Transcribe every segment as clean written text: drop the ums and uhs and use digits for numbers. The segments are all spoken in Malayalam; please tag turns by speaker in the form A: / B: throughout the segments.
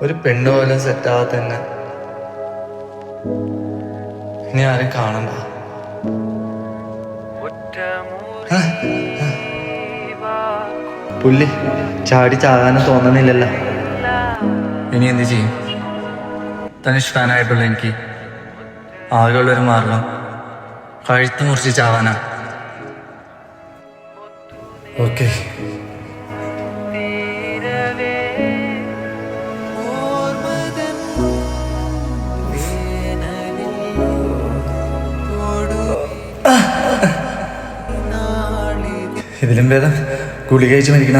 A: ഒരു പെണ്ണ് പോലും സെറ്റാവാതെ തന്നെ ഇനി ആരും കാണണ്ട. പുല്ലി ചാടി ചാകാനും തോന്നണില്ലല്ലോ. ഇനി എന്ത് ചെയ്യും? തനിഷ്ടാനായിട്ടുള്ള എനിക്ക് ആകെയുള്ളൊരു മാർഗം കഴുത്ത് മുറിച്ച് ചാവാനാ. ഓക്കെ, ഇതിലും ഭേദം ഗുളിക കഴിച്ച് മരിക്കണ.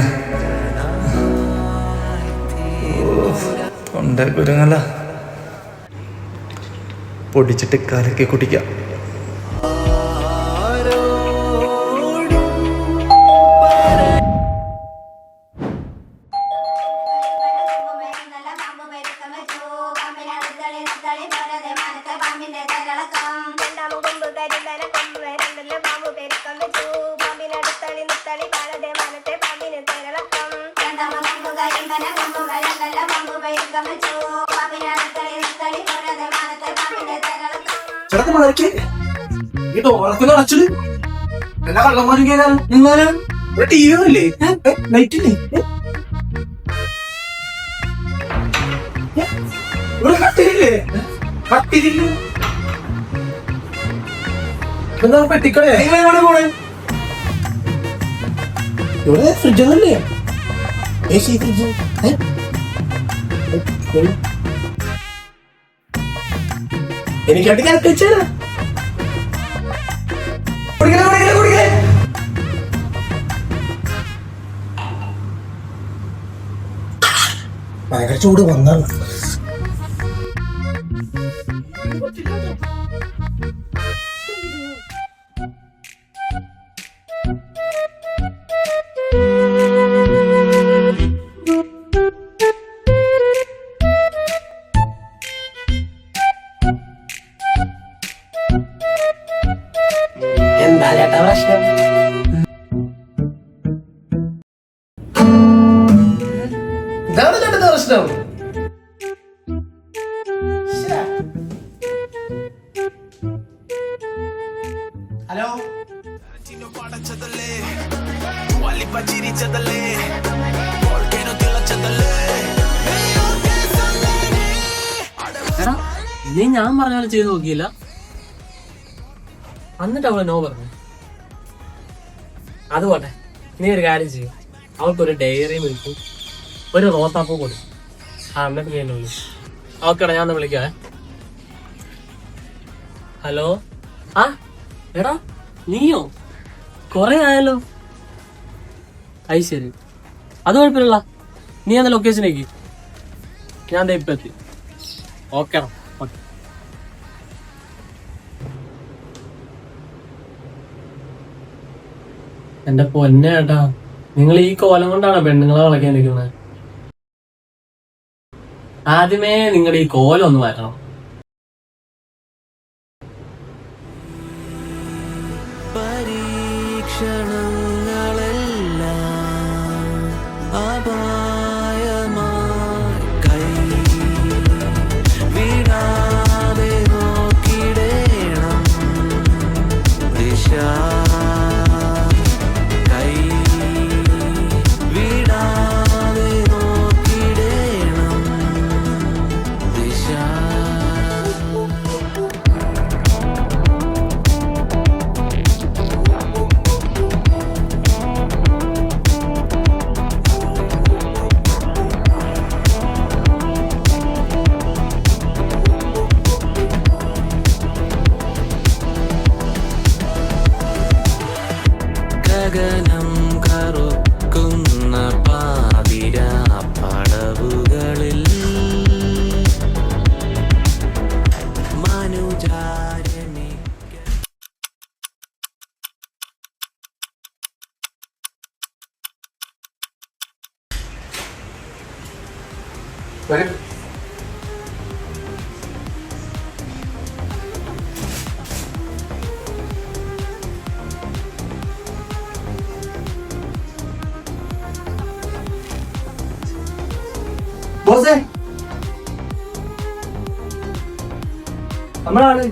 A: തൊണ്ട കുരുങ്ങല്ല, പൊടിച്ചിട്ട് കലക്കി കുടിക്കാം.
B: ചേട്ടൻ മഴയ്ക്ക് ഈ തോളത്തിന് അടച്ചത് എല്ലാ കള്ളന്മാരും കേൾക്കാൻ നിന്നാലും ഇവിടെ ടി വി ഒന്നുമില്ലേ? നൈറ്റില്ലേ? ഇവിടെ കട്ടിലില്ലേ? കട്ടിലില്ല. എന്താ പെട്ടിക്കടേ? എവിടെ പോണേ? ഇവിടെ ഫ്രിഡ്ജൊന്നുമില്ലേ? AC ഫ്രിഡ്ജ് എനിക്കാട്ടി കിടക്ക് വെച്ചാണ്. ഭയങ്കര ചൂട് വന്നാണ്. എന്താ ചേട്ടാ പ്രശ്നം? ഇതാണ് ചേട്ടന്റെ പ്രശ്നം. ഹലോ,
C: എടാ നീ ഞാൻ പറഞ്ഞ പോലെ ചെയ്ത് നോക്കിയില്ല, എന്നിട്ട് അവള് നോ പറഞ്ഞു. അതുപോട്ടെ, നീ ഒരു കാര്യം ചെയ്യും, അവൾക്കൊരു ഡയറി മിൽക്കും ഒരു റോസാപ്പൂ കൊടുക്കും. എന്നിട്ട് നീ എന്നെ വിളിക്കും. ഓക്കേടാ, ഞാൻ ഒന്ന് വിളിക്കാവേ. ഹലോ, ആ എടാ നീയോ? കൊറേ ആയല്ലോ. അത് ശരി, അത് കുഴപ്പമില്ല. നീ എന്ന ലൊക്കേഷനേക്ക് ഞാൻ ഇപ്പൊ എത്തി. ഓക്കേടാ. എന്റെ പൊന്നേട്ടാ, നിങ്ങൾ ഈ കോലം കൊണ്ടാണ് പെണ്ണുങ്ങളെ കളയ്ക്കാൻ നിൽക്കുന്നത്. ആദ്യമേ നിങ്ങളുടെ ഈ കോലം ഒന്ന് മാറ്റണം.
D: ഗഗനം കറുക്കുന്ന പാതിരാ പടവുകളിൽ മനുജാരണി.
B: ബോസേ
C: നമ്മളാണ്